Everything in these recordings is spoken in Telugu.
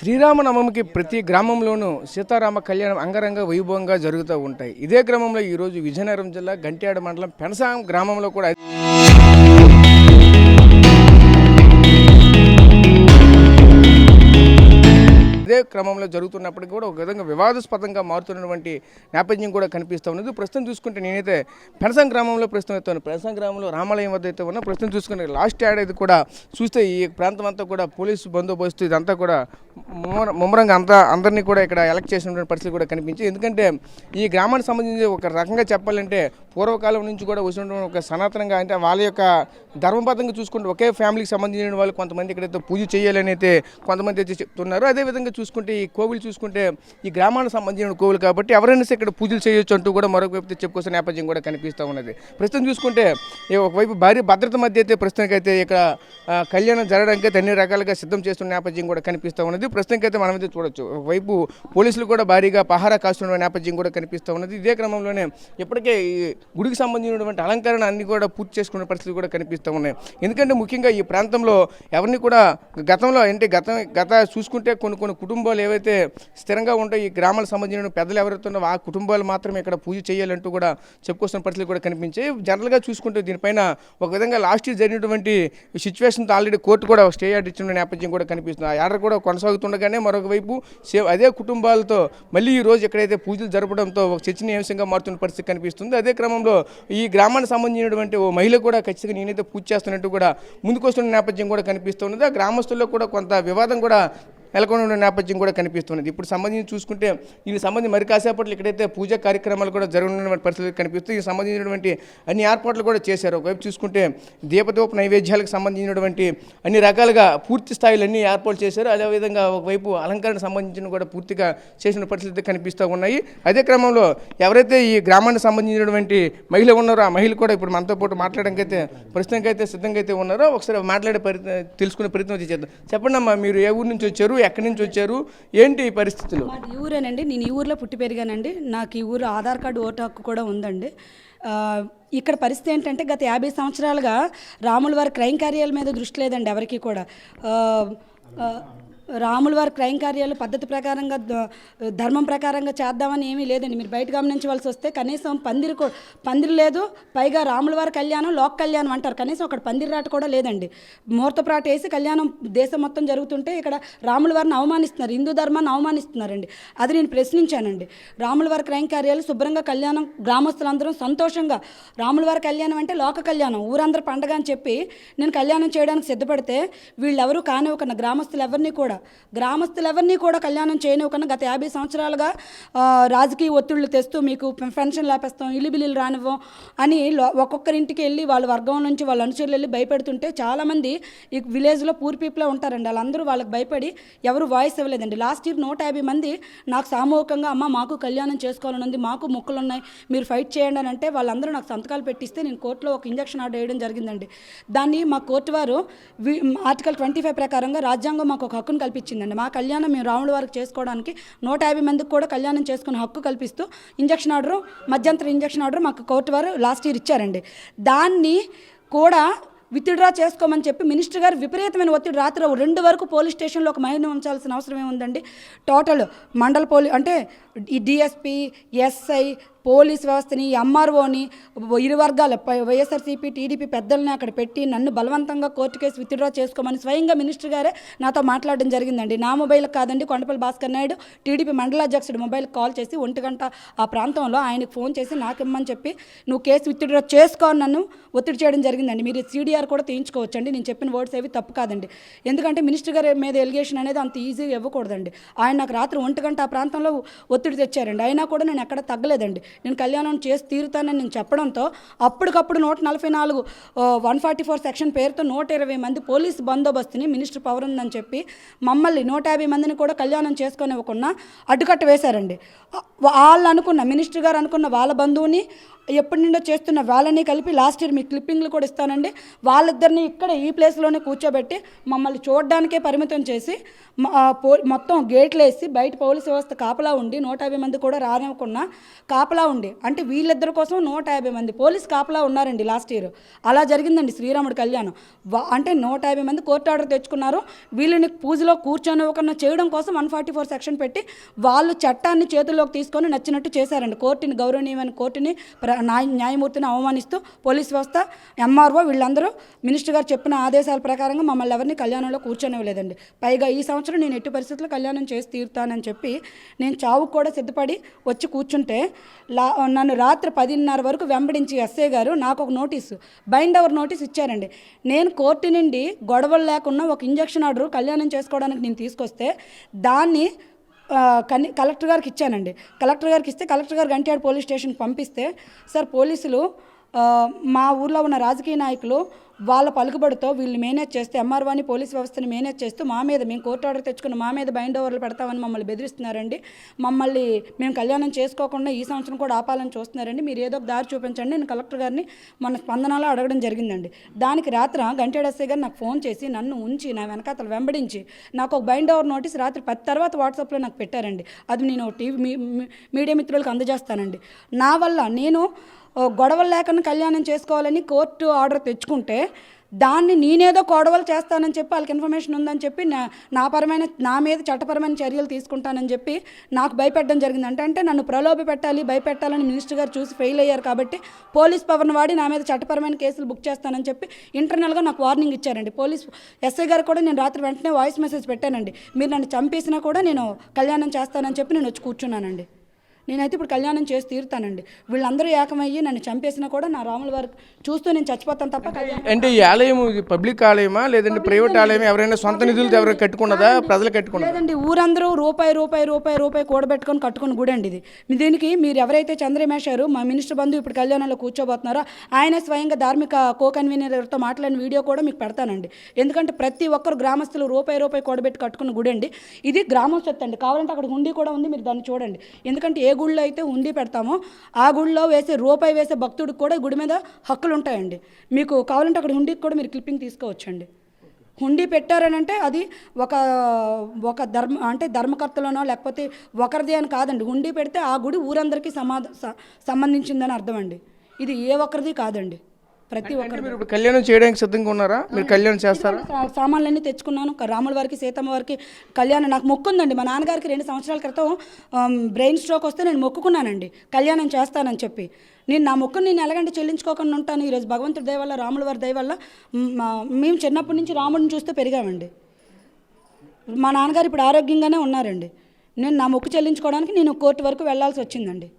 శ్రీరామనవమికి ప్రతి గ్రామంలోనూ సీతారామ కళ్యాణం అంగరంగ వైభవంగా జరుగుతూ ఉంటాయి. ఇదే క్రమంలో ఈరోజు విజయనగరం జిల్లా గంట్యాడ మండలం పెనసాం గ్రామంలో కూడా ఇదే క్రమంలో జరుగుతున్నప్పటికీ కూడా ఒక విధంగా వివాదాస్పదంగా మారుతున్నటువంటి నేపథ్యం కూడా కనిపిస్తూ ఉన్నది. ప్రస్తుతం చూసుకుంటే నేనైతే పెనసాం గ్రామంలో ప్రస్తుతం ఎత్తాను. పెనసాం గ్రామంలో రామాలయం వద్ద అయితే ఉన్నా. ప్రస్తుతం చూసుకుంటే లాస్ట్ ఏడాది కూడా చూస్తే ఈ ప్రాంతం అంతా కూడా పోలీసు బందోబస్తు ఇదంతా కూడా ముమ్మరంగా అందరినీ కూడా ఇక్కడ ఎలక్ట్ చేసినటువంటి పరిస్థితి కూడా కనిపించింది. ఎందుకంటే ఈ గ్రామానికి సంబంధించి ఒక రకంగా చెప్పాలంటే పూర్వకాలం నుంచి కూడా వచ్చినటువంటి ఒక సనాతనంగా అంటే వాళ్ళ యొక్క ధర్మబద్ధంగా చూసుకుంటే ఒకే ఫ్యామిలీకి సంబంధించిన వాళ్ళు కొంతమంది ఇక్కడైతే పూజ చేయాలని అయితే కొంతమంది అయితే చెప్తున్నారు. అదేవిధంగా చూసుకుంటే ఈ కోవిలు చూసుకుంటే ఈ గ్రామానికి సంబంధించిన కోవిలు కాబట్టి ఎవరైనా ఇక్కడ పూజలు చేయొచ్చు అంటూ కూడా మరొక వైపు చెప్పుకోసిన నేపథ్యం కూడా కనిపిస్తూ ఉన్నది. ప్రస్తుతం చూసుకుంటే ఒకవైపు భారీ భద్రత మధ్య అయితే ప్రస్తుతానికైతే ఇక్కడ కళ్యాణం జరగడానికి అయితే అన్ని రకాలుగా సిద్ధం చేస్తున్న నేపథ్యం కూడా కనిపిస్తూ ఉన్నది. ప్రస్తుతానికైతే మనమైతే చూడొచ్చు ఒకవైపు పోలీసులు కూడా భారీగా పహారా కాస్తున్న నేపథ్యం కూడా కనిపిస్తూ ఉన్నది. ఇదే క్రమంలోనే ఇప్పటికే ఈ గుడికి సంబంధించినటువంటి అలంకరణ అన్ని కూడా పూర్తి చేసుకునే పరిస్థితి కూడా కనిపిస్తూ ఉన్నాయి. ఎందుకంటే ముఖ్యంగా ఈ ప్రాంతంలో ఎవరిని కూడా గతంలో అంటే గత చూసుకుంటే కొన్ని కుటుంబాలు ఏవైతే స్థిరంగా ఉంటాయి ఈ గ్రామాలకు సంబంధించిన పెద్దలు ఎవరైతే ఉన్నారో ఆ కుటుంబాలు మాత్రమే ఇక్కడ పూజ చేయాలంటూ కూడా చెప్పుకొస్తున్న పరిస్థితులు కూడా కనిపించాయి. జనరల్గా చూసుకుంటే దీనిపైన ఒక విధంగా లాస్ట్ ఇయర్ జరిగినటువంటి సిచ్యువేషన్తో ఆల్రెడీ కోర్టు కూడా స్టే ఆర్డర్ ఇచ్చిన నేపథ్యం కూడా కనిపిస్తుంది. ఆ ఆర్డర్ కూడా కొనసాగుతుండగానే మరొక వైపు అదే కుటుంబాలతో మళ్ళీ ఈ రోజు ఎక్కడైతే పూజలు జరపడంతో ఒక చర్చనీయాంశంగా మారుతున్న పరిస్థితి కనిపిస్తుంది. అదే క్రమంలో ఈ గ్రామానికి సంబంధించినటువంటి ఓ మహిళ కూడా ఖచ్చితంగా నేనైతే పూజ చేస్తున్నట్టు కూడా ముందుకొస్తున్న నేపథ్యం కూడా కనిపిస్తున్నది. ఆ గ్రామస్తుల్లో కూడా కొంత వివాదం కూడా నెలకొని ఉన్న నేపథ్యం కూడా కనిపిస్తున్నది. ఇప్పుడు సంబంధించి చూసుకుంటే దీనికి సంబంధించి మరి కాసేపట్లో ఇక్కడైతే పూజా కార్యక్రమాలు కూడా జరుగుతున్నటువంటి పరిస్థితులు కనిపిస్తుంది. దీనికి సంబంధించినటువంటి అన్ని ఏర్పాట్లు కూడా చేశారు. ఒకవైపు చూసుకుంటే దీపదూప నైవేద్యాలకు సంబంధించినటువంటి అన్ని రకాలుగా పూర్తి స్థాయిలో అన్ని ఏర్పాట్లు చేశారు. అదేవిధంగా ఒకవైపు అలంకరణకు సంబంధించిన కూడా పూర్తిగా చేసిన పరిస్థితులు కనిపిస్తూ ఉన్నాయి. అదే క్రమంలో ఎవరైతే ఈ గ్రామానికి సంబంధించినటువంటి మహిళ ఉన్నారో ఆ మహిళ కూడా ఇప్పుడు మనతో పాటు మాట్లాడడానికైతే ప్రస్తుతానికైతే సిద్ధంగా అయితే ఉన్నారో ఒకసారి మాట్లాడే తెలుసుకునే ప్రయత్నం చేద్దాం. చెప్పండి అమ్మా, మీరు ఏ ఊరు నుంచి వచ్చారు, ఎక్కడి నుంచి వచ్చారు, ఏంటి ఈ పరిస్థితులు? ఈ ఊరేనండి. నేను ఈ ఊర్లో పుట్టి పెరిగానండి. నాకు ఈ ఊరు ఆధార్ కార్డు ఓటు హక్కు కూడా ఉందండి. ఇక్కడ పరిస్థితి ఏంటంటే గత 50 సంవత్సరాలుగా రాముల వారి క్రైమ్ కార్యాల మీద దృష్టి లేదండి ఎవరికి కూడా. రాముల వారి క్రైమ్ కార్యాలు పద్ధతి ప్రకారంగా ధర్మం ప్రకారంగా చేద్దామని ఏమీ లేదండి. మీరు బయట గమనించవలసి వస్తే కనీసం పందిరి లేదు. పైగా రాముల వారి కళ్యాణం లోక కళ్యాణం అంటారు, కనీసం అక్కడ పందిరి రాట కూడా లేదండి. ముహూర్తప్రాట వేసి కళ్యాణం దేశం మొత్తం జరుగుతుంటే ఇక్కడ రాముల వారిని అవమానిస్తున్నారు, హిందూ ధర్మాన్ని అవమానిస్తున్నారండి. అది నేను ప్రశ్నించానండి. రాముల వారి క్రైమ్ కార్యాలు శుభ్రంగా కళ్యాణం గ్రామస్తులందరం సంతోషంగా రాముల వారి కళ్యాణం అంటే లోక కళ్యాణం ఊరందరూ పండగ అని చెప్పి నేను కళ్యాణం చేయడానికి సిద్ధపడితే వీళ్ళెవరూ కానివ్వకన్నా గ్రామస్తులెవరినీ కూడా కళ్యాణం చేయనివ్వకన్నా గత 50 సంవత్సరాలుగా రాజకీయ ఒత్తిళ్లు తెస్తూ మీకు పెన్షన్ లేపేస్తాం, ఇల్లు బిల్లులు రానివ్వం అని ఒక్కొక్కరింటికి వెళ్ళి వాళ్ళ వర్గం నుంచి వాళ్ళ అనుచరులు వెళ్ళి భయపెడుతుంటే చాలామంది ఈ విలేజ్లో పూర్ పీపుల్ ఉంటారండి. వాళ్ళందరూ వాళ్ళకి భయపడి ఎవరు వాయిస్ ఇవ్వలేదండి. లాస్ట్ ఇయర్ 150 మంది నాకు సామూహికంగా అమ్మ మాకు కళ్యాణం చేసుకోవాలని ఉంది, మాకు మొక్కులు ఉన్నాయి, మీరు ఫైట్ చేయండి అని అంటే వాళ్ళందరూ నాకు సంతకాలు పెట్టిస్తే నేను కోర్టులో ఒక ఇంజక్షన్ ఆర్డర్ వేయడం జరిగిందండి. దాన్ని మా కోర్టు వారు ఆర్టికల్ 25 ప్రకారంగా రాజ్యాంగం మాకు ఒక హక్కును కల్పించిందండి. మా కళ్యాణం మేము రాముల వారికి చేసుకోవడానికి 150 మందికి కూడా కళ్యాణం చేసుకునే హక్కు కల్పిస్తూ ఇంజక్షన్ ఆర్డరు, మధ్యంతర ఇంజక్షన్ ఆర్డర్ మాకు కోర్టు వారు లాస్ట్ ఇయర్ ఇచ్చారండి. దాన్ని కూడా విత్డ్రా చేసుకోమని చెప్పి మినిస్టర్ గారు విపరీతమైన ఒత్తిడి రాత్రి 2 వరకు పోలీస్ స్టేషన్లో ఒక మహిళను ఉంచాల్సిన అవసరం ఏముందండి. టోటల్ మండల అంటే ఈ డిఎస్పీ, ఎస్ఐ, పోలీస్ వ్యవస్థని, ఎంఆర్ఓని, ఇరు వర్గాల వైఎస్ఆర్సీపీ, టీడీపీ పెద్దల్ని అక్కడ పెట్టి నన్ను బలవంతంగా కోర్టు కేసు విత్డ్రా చేసుకోమని స్వయంగా మినిస్టర్ గారే నాతో మాట్లాడడం జరిగిందండి. నా మొబైల్ కాదండి, కొండపల్లి భాస్కర్ నాయుడు టీడీపీ మండలాధ్యక్షుడు మొబైల్కి కాల్ చేసి 1 గంట ఆ ప్రాంతంలో ఆయనకు ఫోన్ చేసి నాకు ఇమ్మని చెప్పి నువ్వు కేసు విత్డ్రా చేసుకోని నన్ను ఒత్తిడి చేయడం జరిగిందండి. మీరు CDR కూడా తీయించుకోవచ్చండి. నేను చెప్పిన వర్డ్స్ ఏవి తప్పు కాదండి. ఎందుకంటే మినిస్టర్ గారి మీద ఎలిగేషన్ అనేది అంత ఈజీగా ఇవ్వకూడదండి. ఆయన నాకు రాత్రి 1 గంట ఆ ప్రాంతంలో ఒత్తిడి తెచ్చారండి. అయినా కూడా నేను ఎక్కడ తగ్గలేదండి. నేను కళ్యాణం చేసి తీరుతానని నేను చెప్పడంతో అప్పటికప్పుడు 144 144 సెక్షన్ పేరుతో 120 మంది పోలీసు బందోబస్తుని మినిస్టర్ పవర్ ఉందని చెప్పి మమ్మల్ని 150 మందిని కూడా కళ్యాణం చేసుకొని ఇవ్వకుండా అడ్డుకట్ట వేశారండి. వాళ్ళు అనుకున్న మినిస్టర్ గారు అనుకున్న వాళ్ళ బంధువుని ఎప్పటి నుండో చేస్తున్న వాళ్ళని కలిపి లాస్ట్ ఇయర్ మీ క్లిప్పింగ్లు కూడా ఇస్తానండి, వాళ్ళిద్దరిని ఇక్కడ ఈ ప్లేస్లోనే కూర్చోబెట్టి మమ్మల్ని చూడడానికే పరిమితం చేసి మొత్తం గేట్లు వేసి బయట పోలీసు వ్యవస్థ కాపలా ఉండి 150 మంది కూడా రానివ్వకుండా కాపలా ఉండి, అంటే వీళ్ళిద్దరి కోసం 150 మంది పోలీసు కాపలా ఉన్నారండి లాస్ట్ ఇయర్. అలా జరిగిందండి శ్రీరాముడి కళ్యాణం. అంటే 150 మంది కోర్టు ఆర్డర్ తెచ్చుకున్నారు. వీళ్ళని పూజలో కూర్చొనివ్వకుండా చేయడం కోసం 144 సెక్షన్ పెట్టి వాళ్ళు చట్టాన్ని చేతుల్లోకి తీసుకొని నచ్చినట్టు చేశారండి. కోర్టుని, గౌరవనీయమైన కోర్టుని, న్యాయమూర్తిని అవమానిస్తూ పోలీస్ వ్యవస్థ, ఎంఆర్ఓ వీళ్ళందరూ మినిస్టర్ గారు చెప్పిన ఆదేశాల ప్రకారంగా మమ్మల్ని ఎవరిని కళ్యాణంలో కూర్చొనివ్వలేదండి. పైగా ఈ సంవత్సరం నేను ఎట్టి పరిస్థితుల్లో కళ్యాణం చేసి తీరుతానని చెప్పి నేను చావుకు కూడా సిద్ధపడి వచ్చి కూర్చుంటే నన్ను రాత్రి 10:30 వరకు వెంబడించి ఎస్ఐ గారు నాకు ఒక నోటీసు, బైండ్ ఓవర్ నోటీస్ ఇచ్చారండి. నేను కోర్టు నుండి గొడవలు లేకుండా ఒక ఇంజక్షన్ ఆర్డర్ కళ్యాణం చేసుకోవడానికి నేను తీసుకొస్తే దాన్ని కలెక్టర్ గారికి ఇచ్చానండి. కలెక్టర్ గారికి ఇస్తే కలెక్టర్ గారు గంట్యాడు పోలీస్ స్టేషన్కి పంపిస్తే, సార్ పోలీసులు మా ఊర్లో ఉన్న రాజకీయ నాయకులు వాళ్ళ పలుకుబడితో వీళ్ళని మేనేజ్ చేస్తే, ఎంఆర్ఓని పోలీస్ వ్యవస్థని మేనేజ్ చేస్తూ మా మీద, మేము కోర్టు ఆర్డర్ తెచ్చుకున్న మా మీద బైండ్ ఓవర్లు పెడతామని మమ్మల్ని బెదిరిస్తున్నారండి. మమ్మల్ని మేము కళ్యాణం చేసుకోకుండా ఈ సంవత్సరం కూడా ఆపాలని చూస్తున్నారండి. మీరు ఏదో ఒక దారి చూపించండి. నేను కలెక్టర్ గారిని మన స్పందనలో అడగడం జరిగిందండి. దానికి రాత్రి గంటేడు ఎస్ఐ గారు నాకు ఫోన్ చేసి నన్ను ఉంచి నా వెనకాతలు వెంబడించి నాకు ఒక బైండ్ ఓవర్ నోటీస్ రాత్రి 10 తర్వాత వాట్సాప్లో నాకు పెట్టారండి. అది నేను టీవీ మీడియా మిత్రులకు అందజేస్తానండి. నా వల్ల నేను గొడవలు లేకుండా కళ్యాణం చేసుకోవాలని కోర్టు ఆర్డర్ తెచ్చుకుంటే దాన్ని నేనేదో గొడవలు చేస్తానని చెప్పి వాళ్ళకి ఇన్ఫర్మేషన్ ఉందని చెప్పి నా మీద చట్టపరమైన చర్యలు తీసుకుంటానని చెప్పి నాకు భయపెట్టడం జరిగింది. అంటే నన్ను ప్రలోభ పెట్టాలి, భయపెట్టాలని మినిస్టర్ గారు చూసి ఫెయిల్ అయ్యారు కాబట్టి పోలీస్ పవర్ని వాడి నా మీద చట్టపరమైన కేసులు బుక్ చేస్తానని చెప్పి ఇంటర్నల్గా నాకు వార్నింగ్ ఇచ్చారండి. పోలీస్ ఎస్ఐ గారు కూడా నేను రాత్రి వెంటనే వాయిస్ మెసేజ్ పెట్టానండి. మీరు నన్ను చంపేసినా కూడా నేను కళ్యాణం చేస్తానని చెప్పి నేను వచ్చి కూర్చున్నానండి. నేనైతే ఇప్పుడు కళ్యాణం చేసి తీరుతానండి. వీళ్ళందరూ ఏకమయ్యి నన్ను చంపేసినా కూడా నా రాముల వారు చూస్తూ నేను చచ్చిపోతాను తప్ప. అంటే ఈ ఆలయం పబ్లిక్ ఆలయమా లేదంటే ప్రైవేట్ ఆలయం? ఎవరైనా సొంత నిధులు ఎవరైనా కట్టుకున్నదా, ప్రజలు కట్టుకున్నదా? లేదండి, ఊరందరూ రూపాయి కూడబెట్టుకొని కట్టుకున్న గుడి అండి ఇది. దీనికి మీరు ఎవరైతే చంద్రమేశారు మా మినిస్టర్ బంధు ఇప్పుడు కళ్యాణంలో కూర్చోబోతున్నారో ఆయన స్వయంగా ధార్మిక కో కన్వీనర్తో మాట్లాడిన వీడియో కూడా మీకు పెడతానండి. ఎందుకంటే ప్రతి ఒక్కరు గ్రామస్తులు రూపాయి కూడబెట్టి కట్టుకున్న గుడి అండి ఇది. గ్రామం సొత్తు అండి. కావాలంటే అక్కడ హుండీ కూడా ఉంది, మీరు దాన్ని చూడండి. ఎందుకంటే ఏ గుడిలో అయితే హుండీ పెడతామో ఆ గుడిలో రూపాయి వేసే భక్తుడికి కూడా గుడి మీద హక్కులు ఉంటాయండి. మీకు కావాలంటే అక్కడ హుండీకి కూడా మీరు క్లిప్పింగ్ తీసుకోవచ్చండి. హుండీ పెట్టారనంటే అది ఒక ధర్మకర్తలోనో లేకపోతే ఒకరిది అని కాదండి. హుండీ పెడితే ఆ గుడి ఊరందరికీ సంబంధించిందని అర్థం అండి. ఇది ఏ ఒక్కరిది కాదండి, ప్రతి ఒక్కరు. మీరు కళ్యాణం చేయడానికి సిద్ధంగా ఉన్నారా? మీరు కళ్యాణం చేస్తారా? సామాన్లన్నీ తెచ్చుకున్నాను. రాముల వారికి, సీతమ్మ వారికి కళ్యాణం నాకు మొక్కు ఉందండి. మా నాన్నగారికి 2 సంవత్సరాల క్రితం బ్రెయిన్ స్ట్రోక్ వస్తే నేను మొక్కుకున్నానండి కళ్యాణం చేస్తానని చెప్పి. నేను నా మొక్కుని నేను ఎలాగంటే చెల్లించుకోకుండా ఉంటాను. ఈరోజు భగవంతుడి దయ వల్ల, రాముల వారి దయ వల్ల మేము చిన్నప్పటి నుంచి రాముడిని చూస్తే పెరిగామండి. మా నాన్నగారు ఇప్పుడు ఆరోగ్యంగానే ఉన్నారండి. నేను నా మొక్కు చెల్లించుకోవడానికి నేను కోర్టు వరకు వెళ్ళాల్సి వచ్చిందండి.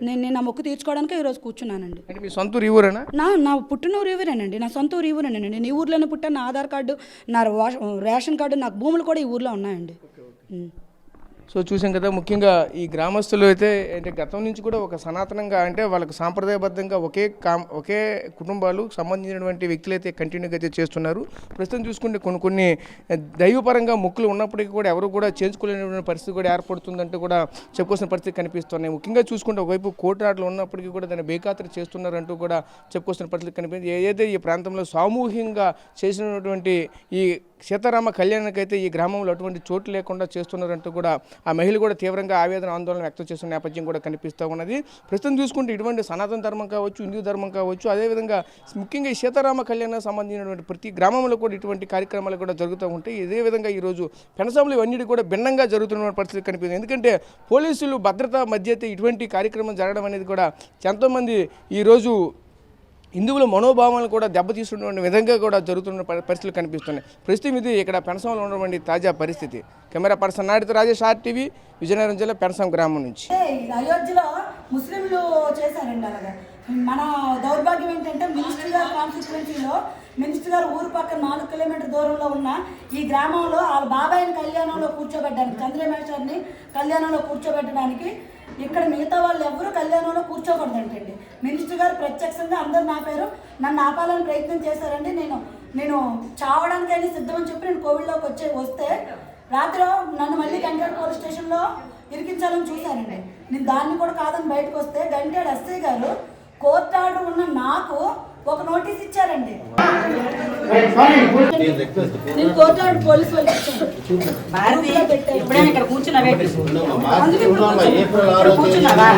నేను నా మొక్కు తీర్చుకోవడానికి ఈరోజు కూర్చున్నానండి. అంటే మీ సొంత ఊరు ఈ ఊరేనా? నా పుట్టినూరు ఈ ఊరేనండి. నా సొంత ఊరు ఈ ఊరేనండి. నేను ఈ ఊర్లోనే పుట్టాను. నా ఆధార్ కార్డు, నా రేషన్ కార్డు, నాకు భూములు కూడా ఈ ఊర్లో ఉన్నాయండి. సో చూసాం కదా, ముఖ్యంగా ఈ గ్రామస్తులు అయితే అంటే గతం నుంచి కూడా ఒక సనాతనంగా అంటే వాళ్ళకి సాంప్రదాయబద్ధంగా ఒకే కుటుంబాలు సంబంధించినటువంటి వ్యక్తులు అయితే కంటిన్యూగా అయితే చేస్తున్నారు. ప్రస్తుతం చూసుకుంటే కొన్ని దైవపరంగా మొక్కులు ఉన్నప్పటికీ కూడా ఎవరు కూడా చేర్చుకోలేనటువంటి పరిస్థితి కూడా ఏర్పడుతుందంటే కూడా చెప్పుకోవాల్సిన పరిస్థితి కనిపిస్తున్నాయి. ముఖ్యంగా చూసుకుంటే ఒకవైపు కోర్టు ఆటలు ఉన్నప్పటికీ కూడా దాన్ని బేఖాతరు చేస్తున్నారంటూ కూడా చెప్పుకోవాల్సిన పరిస్థితి కనిపిస్తుంది. ఏదైతే ఈ ప్రాంతంలో సామూహికంగా చేసినటువంటి ఈ సీతారామ కళ్యాణానికి అయితే ఈ గ్రామంలో అటువంటి చోటు లేకుండా చేస్తున్నారంటూ కూడా ఆ మహిళ కూడా తీవ్రంగా ఆవేదన, ఆందోళన వ్యక్తం చేస్తున్న నేపథ్యం కూడా కనిపిస్తూ ఉన్నది. ప్రస్తుతం చూసుకుంటే ఇటువంటి సనాతన ధర్మం కావచ్చు, హిందూ ధర్మం కావచ్చు, అదేవిధంగా ముఖ్యంగా ఈ సీతారామ కళ్యాణానికి సంబంధించినటువంటి ప్రతి గ్రామంలో కూడా ఇటువంటి కార్యక్రమాలు కూడా జరుగుతూ ఉంటాయి. ఇదే విధంగా ఈరోజు పెనసాములు ఇవన్నీ కూడా భిన్నంగా జరుగుతున్న పరిస్థితి కనిపిస్తుంది. ఎందుకంటే పోలీసులు భద్రత మధ్య అయితే ఇటువంటి కార్యక్రమం జరగడం అనేది కూడా ఎంతోమంది ఈరోజు హిందువుల మనోభావాలను కూడా దెబ్బతీస్తున్న విధంగా కూడా జరుగుతున్న పరిస్థితులు కనిపిస్తున్నాయి. ప్రస్తుతం ఇది ఇక్కడ పెనసాంలో ఉన్నటువంటి తాజా పరిస్థితి. కెమెరా పర్సన్ నాయుడుతో రాజేష్, RTV, విజయనగరం జిల్లా పెనసాం గ్రామం నుంచి. అయోధ్యలో ముస్లింలు చేశారండి అలాగా. మన దౌర్భాగ్యం ఏంటంటే మినిస్టర్ గారు కాన్స్టిట్యువెన్సీలో మినిస్టర్ గారు ఊరు పక్కన 4 కిలోమీటర్ దూరంలో ఉన్న ఈ గ్రామంలో వాళ్ళ బాబాయిని కళ్యాణంలో కూర్చోబెట్టడానికి, చంద్రమేశ్వరిని కళ్యాణంలో కూర్చోబెట్టడానికి ఇక్కడ మిగతా వాళ్ళు ఎవరు కళ్యాణంలో కూర్చోకూడదంటండి. మినిస్టర్ గారు ప్రత్యక్షంగా అందరు నా పేరు నన్ను ఆపాలని ప్రయత్నం చేశారండి. నేను చావడానికైనా సిద్ధమని చెప్పి నేను కోవిడ్లోకి వస్తే రాత్రి నన్ను మళ్ళీ గంటేడు పోలీస్ స్టేషన్లో ఇరికించాలని చూశానండి. నేను దాన్ని కూడా కాదని బయటకు వస్తే గంటేడు ఎస్ఐ గారు కోర్టు ఆర్డర్ ఉన్న నాకు ఒక నోటీస్ ఇచ్చారండి. నేను కోర్టు ఆర్డర్ పోలీసు వాళ్ళకి ఇచ్చాను. ఎప్పుడైనా ఇక్కడ కూర్చున్నావే? అందుకే ఇప్పుడు కూర్చున్నావా?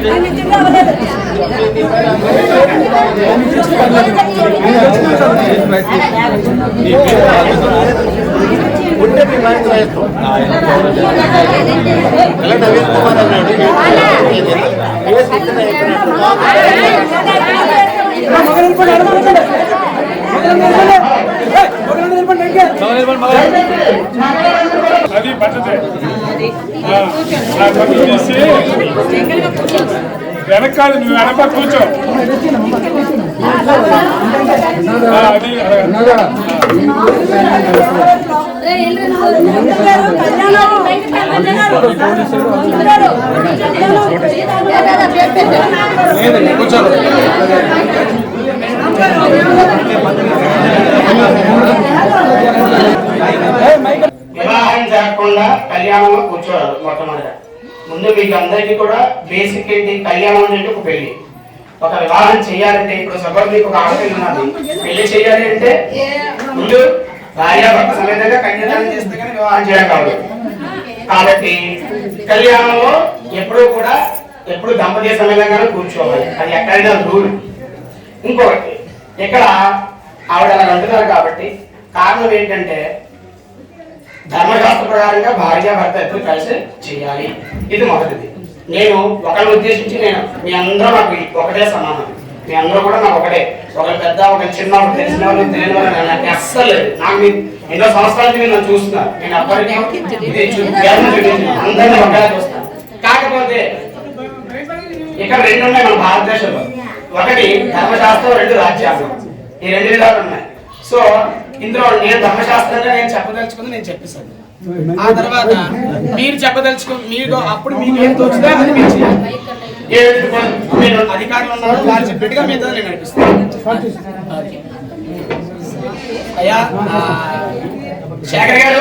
నేను నిజంగా అవ్వలేదు. అది పద్ధతి తీసి వెనకాల నువ్వు వెనక కూర్చో. అది వివాహం జరగకుండా కళ్యాణంలో కూర్చోవాలి. మొట్టమొదటిగా ముందు మీకు అందరికీ కూడా బేసిక్ ఏంటి, కళ్యాణం అంటే ఒక పెళ్లి. ఒక వివాహం చేయాలంటే ఇప్పుడు సపోజ్ మీకు ఒక ఆడపిల్ల ఉన్నది, పెళ్లి చేయాలి అంటే ముందు భార్యాభర్త సమేతంగా కన్యాదానం చేస్తే కానీ వివాహం చేయడం కాదు. కాబట్టి కళ్యాణంలో ఎప్పుడు దంపతి సమేతంగానే కూర్చోవాలి. అది ఎక్కడైనా రూల్. ఇంకొకటి ఇక్కడ ఆవిడ అలా అంటున్నారు కాబట్టి కారణం ఏంటంటే ధర్మశాస్త్ర ప్రకారంగా భార్యాభర్త ఎప్పుడు కలిసి చేయాలి. ఇది మొదటిది. నేను ఒకరిని ఉద్దేశించి మీ అందరూ నాకు ఒకటే సమానం. మీ అందరూ కూడా నాకు ఒకటే. ఒకరు పెద్ద, ఒకరు చిన్న, ఒకరు తెలిసిన వాళ్ళు, తెలియని వాళ్ళు నాకు అస్సలు లేదు. నాకు ఎన్నో సంవత్సరాల నుంచి నన్ను చూస్తున్నారు. నేను అప్పటికీ అందరినీ ఒకేలా చూస్తాను. కాకపోతే ఇక్కడ రెండు ఉన్నాయి మన భారతదేశంలో. ఒకటి ధర్మశాస్త్రం, రెండు రాజ్యాంగం. ఈ రెండు విధాలు ఉన్నాయి. సో ఇందులో నేను ధర్మశాస్త్రంగా నేను చెప్పదలుచుకుంది నేను చెప్పేశాను. ఆ తర్వాత మీరు మీరు అప్పుడు మీకు ఏం తోచితే అది మీరు చేయాలి. మీరు అధికారులు ఉన్నారు, వారు చెప్పినట్టుగా మీద నేను నడిపిస్తాను. అయ్యా శేఖర్ గారు